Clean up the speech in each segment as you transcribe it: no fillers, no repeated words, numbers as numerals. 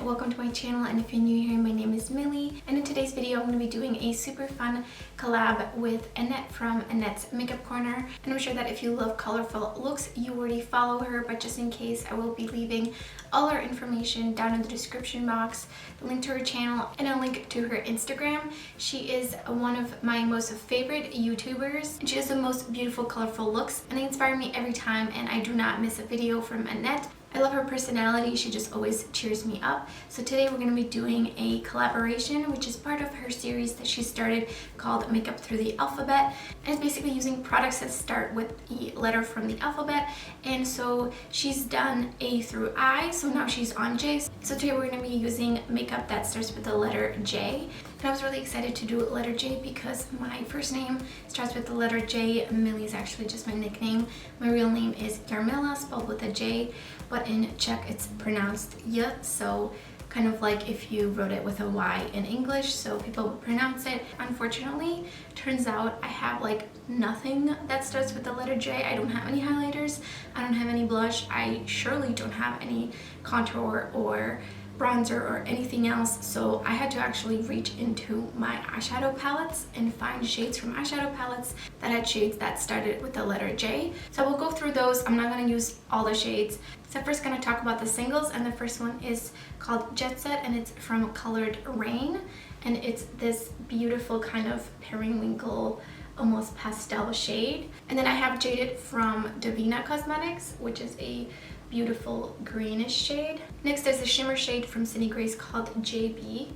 welcome to my channel, and if you're new here, my name is Millie, and in today's video I'm going to be doing a super fun collab with Annette from Annette's Makeup Corner. And I'm sure that if you love colorful looks, you already follow her, but just in case, I will be leaving all her information down in the description box, the link to her channel, and a link to her Instagram. She is one of my most favorite YouTubers, and she has the most beautiful colorful looks, and they inspire me every time, and I do not miss a video from Annette. I love her personality, she just always cheers me up. So today we're going to be doing a collaboration, which is part of her series that she started called Makeup Through the Alphabet. And it's basically using products that start with the letter from the alphabet. And so she's done A through I, so now she's on J. So today we're going to be using makeup that starts with the letter J. And I was really excited to do letter J because my first name starts with the letter J. Millie is actually just my nickname. My real name is Yarmila, spelled with a J, but in Czech it's pronounced Y, so kind of like if you wrote it with a Y in English, so people would pronounce it. Unfortunately, turns out I have like nothing that starts with the letter J. I don't have any highlighters, I don't have any blush, I surely don't have any contour or bronzer or anything else, so I had to actually reach into my eyeshadow palettes and find shades from eyeshadow palettes that had shades that started with the letter J. So we'll go through those. I'm not going to use all the shades. So first going to talk about the singles, and the first one is called Jet Set, and it's from colored Raine, and it's this beautiful kind of periwinkle, almost pastel shade. And then I have Jaded from Devinah Cosmetics, which is a beautiful greenish shade. Next there's a shimmer shade from Cindy Grace called JB,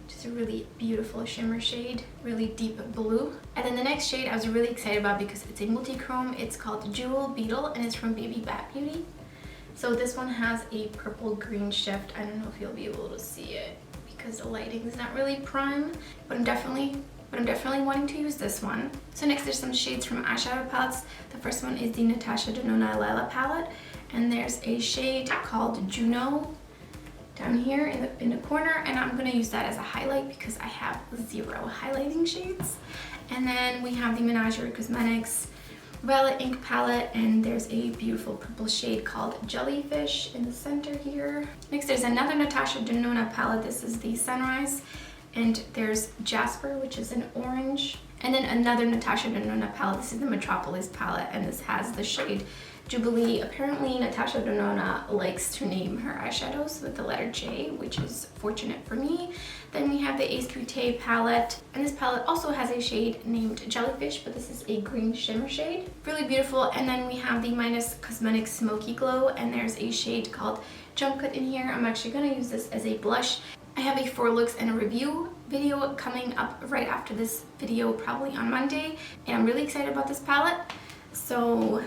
which is a really beautiful shimmer shade, really deep blue. And then the next shade I was really excited about because it's a multichrome. It's called Jewel Beetle, and it's from Baby Bat Beauty. So this one has a purple green shift. I don't know if you'll be able to see it because the lighting is not really prime, but I'm definitely wanting to use this one. So next there's some shades from eyeshadow palettes. The first one is the Natasha Denona Lila palette, and there's a shade called Juneau down here in the corner, and I'm going to use that as a highlight because I have zero highlighting shades. And then we have the Menagerie Cosmetics Violet Ink palette, and there's a beautiful purple shade called Jellyfish in the center here. Next there's another Natasha Denona palette. This is the Sunrise, and there's Jasper, which is an orange. And then another Natasha Denona palette. This is the Metropolis palette, and this has the shade Jubilee. Apparently Natasha Denona likes to name her eyeshadows with the letter J, which is fortunate for me. Then we have the Ace Beauté palette, and this palette also has a shade named Jellyfish, but this is a green shimmer shade. Really beautiful. And then we have the Minus Cosmetics Smokey Glow, and there's a shade called Jump Cut in here. I'm actually going to use this as a blush. I have a 4 looks and a review video coming up right after this video, probably on Monday, and I'm really excited about this palette. So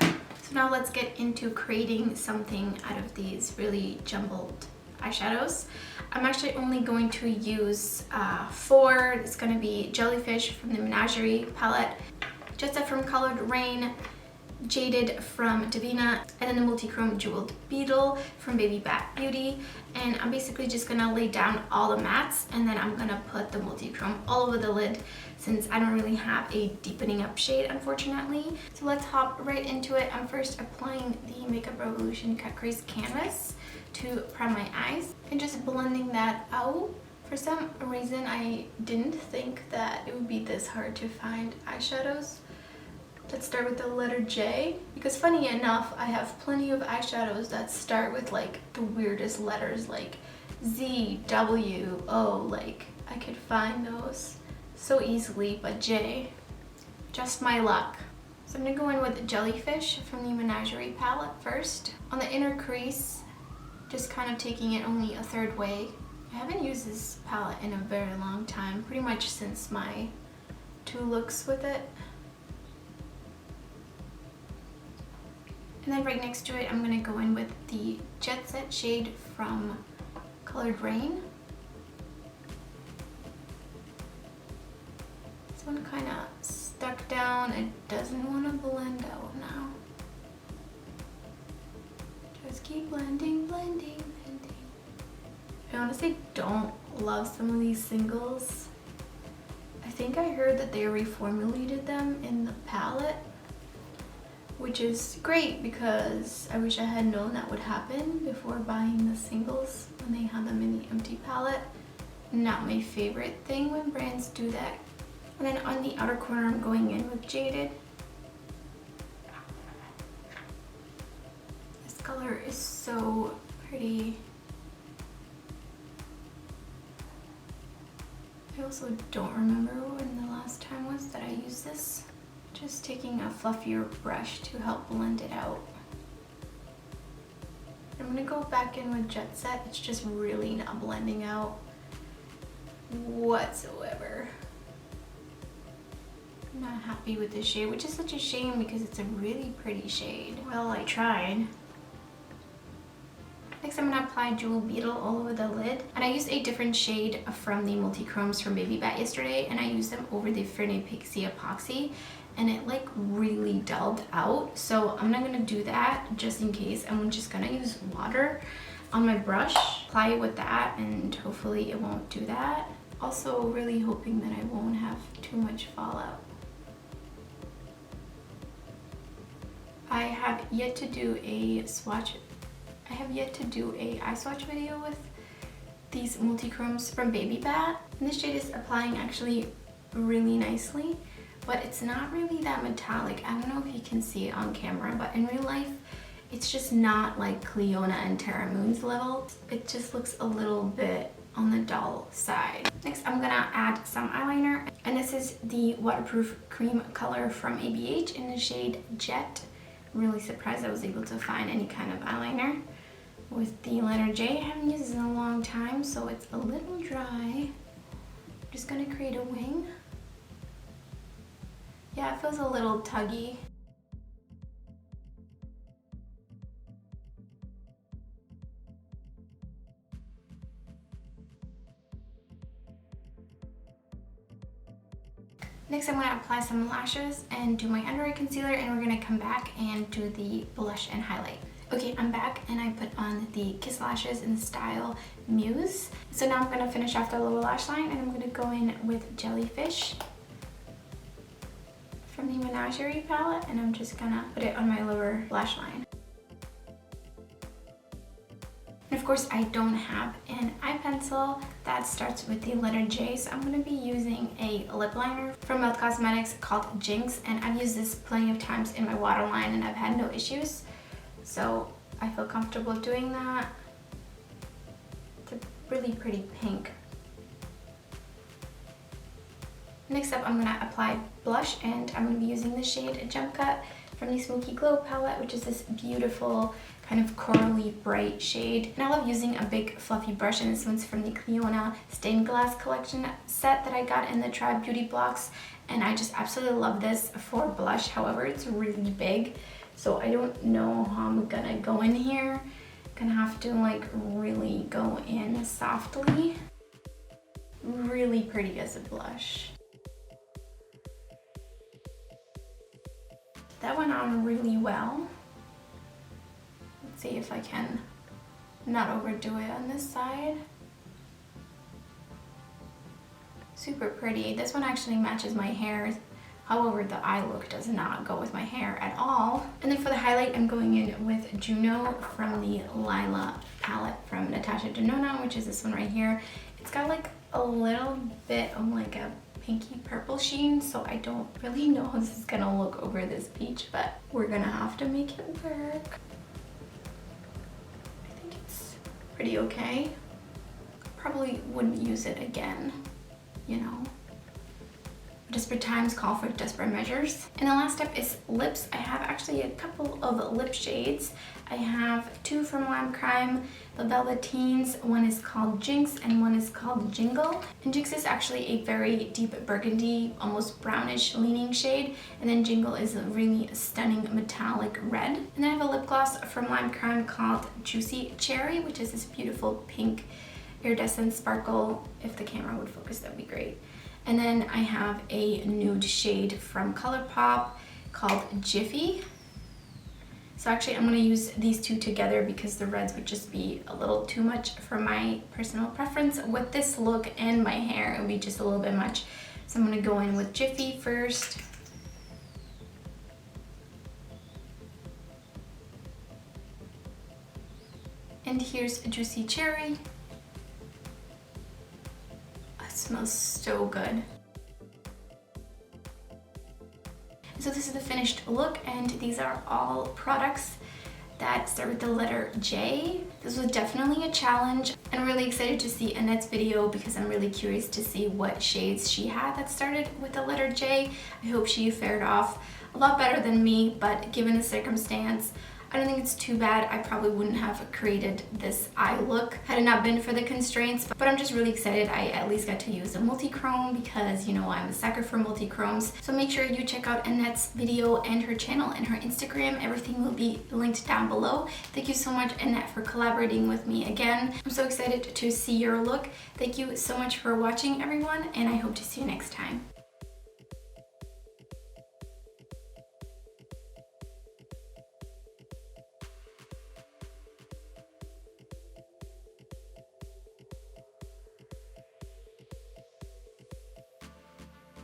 now let's get into creating something out of these really jumbled eyeshadows. I'm actually only going to use 4. It's going to be Jellyfish from the Menagerie palette, Jet Set from colored Raine, Jaded from Devinah, and then the multichrome Jeweled Beetle from Baby Bat Beauty. And I'm basically just gonna lay down all the mattes, and then I'm gonna put the multichrome all over the lid since I don't really have a deepening up shade, unfortunately. So let's hop right into it. I'm first applying the Makeup Revolution Cut Crease Canvas to prime my eyes and just blending that out. For some reason I didn't think that it would be this hard to find eyeshadows. Let's start with the letter J, because funny enough, I have plenty of eyeshadows that start with like the weirdest letters like Z, W, O, like I could find those so easily, but J, just my luck. So I'm gonna go in with Jellyfish from the Menagerie palette first. On the inner crease, just kind of taking it only a third way. I haven't used this palette in a very long time, pretty much since my 2 looks with it. And then right next to it, I'm going to go in with the Jet Set shade from colored Raine. This one kind of stuck down. It doesn't want to blend out now. Just keep blending, blending, blending. I honestly don't love some of these singles. I think I heard that they reformulated them in the palette, which is great because I wish I had known that would happen before buying the singles when they had them in the empty palette. Not my favorite thing when brands do that. And then on the outer corner, I'm going in with Jaded. This color is so pretty. I also don't remember when the last time was that I used this. Just taking a fluffier brush to help blend it out. I'm gonna go back in with Jet Set. It's just really not blending out whatsoever. I'm not happy with this shade, which is such a shame because it's a really pretty shade. Well, I tried. Next, I'm gonna apply Jewel Beetle all over the lid. And I used a different shade from the multichromes from Baby Bat yesterday, and I used them over the Fernie Pixie Epoxy, and it like really dulled out. So I'm not gonna do that just in case. I'm just gonna use water on my brush, apply it with that, and hopefully it won't do that. Also really hoping that I won't have too much fallout. I have yet to do a swatch. I have yet to do a eye swatch video with these multichromes from Baby Bat. And this shade is applying actually really nicely, but it's not really that metallic. I don't know if you can see it on camera, but in real life, it's just not like Cleona and Terra Moon's level. It just looks a little bit on the dull side. Next, I'm gonna add some eyeliner, and this is the waterproof cream color from ABH in the shade Jet. Really surprised I was able to find any kind of eyeliner with the letter J. I haven't used this in a long time, so it's a little dry. I'm just gonna create a wing. Yeah, it feels a little tuggy. Next, I'm gonna apply some lashes and do my under eye concealer, and we're gonna come back and do the blush and highlight. Okay, I'm back and I put on the Kiss lashes in the style Muse. So now I'm gonna finish off the lower lash line, and I'm gonna go in with Jellyfish from the Menagerie palette, and I'm just gonna put it on my lower lash line. And of course, I don't have an eye pencil that starts with the letter J, so I'm going to be using a lip liner from Devinah Cosmetics called Jinx, and I've used this plenty of times in my waterline and I've had no issues, so I feel comfortable doing that. It's a really pretty pink. Next up, I'm going to apply blush, and I'm going to be using the shade Jump Cut from the Smokey Glow palette, which is this beautiful kind of corally bright shade. And I love using a big fluffy brush, and this one's from the Cleona Stained Glass collection set that I got in the Tribe Beauty Blocks, and I just absolutely love this for blush. However, it's really big, so I don't know how I'm gonna go in here. I'm gonna have to like really go in softly. Really pretty as a blush. That went on really well. Let's see if I can not overdo it on this side. Super pretty. This one actually matches my hair. However, the eye look does not go with my hair at all. And then for the highlight, I'm going in with Juneau from the Lila palette from Natasha Denona, which is this one right here. It's got like a little bit of like a pinky purple sheen, so I don't really know how this is gonna look over this peach, but we're gonna have to make it work. I think it's pretty okay. Probably wouldn't use it again, you know. Desperate times call for desperate measures. And the last step is lips. I have actually a couple of lip shades. I have two from Lime Crime, the Velveteens. One is called Jinx and one is called Jingle. And Jinx is actually a very deep burgundy, almost brownish leaning shade. And then Jingle is a really stunning metallic red. And then I have a lip gloss from Lime Crime called Juicy Cherry, which is this beautiful pink iridescent sparkle. If the camera would focus, that'd be great. And then I have a nude shade from Colourpop called Jiffy. So actually I'm gonna use these two together because the reds would just be a little too much for my personal preference. With this look and my hair, it would be just a little bit much. So I'm gonna go in with Jiffy first. And here's Juicy Cherry. It smells so good. So this is the finished look, and these are all products that start with the letter J. This was definitely a challenge. I'm really excited to see Annette's video because I'm really curious to see what shades she had that started with the letter J. I hope she fared off a lot better than me, but given the circumstance, I don't think it's too bad. I probably wouldn't have created this eye look had it not been for the constraints, but I'm just really excited I at least got to use a multi-chrome because, you know, I'm a sucker for multi-chromes. So make sure you check out Annette's video and her channel and her Instagram. Everything will be linked down below. Thank you so much, Annette, for collaborating with me again. I'm so excited to see your look. Thank you so much for watching, everyone, and I hope to see you next time.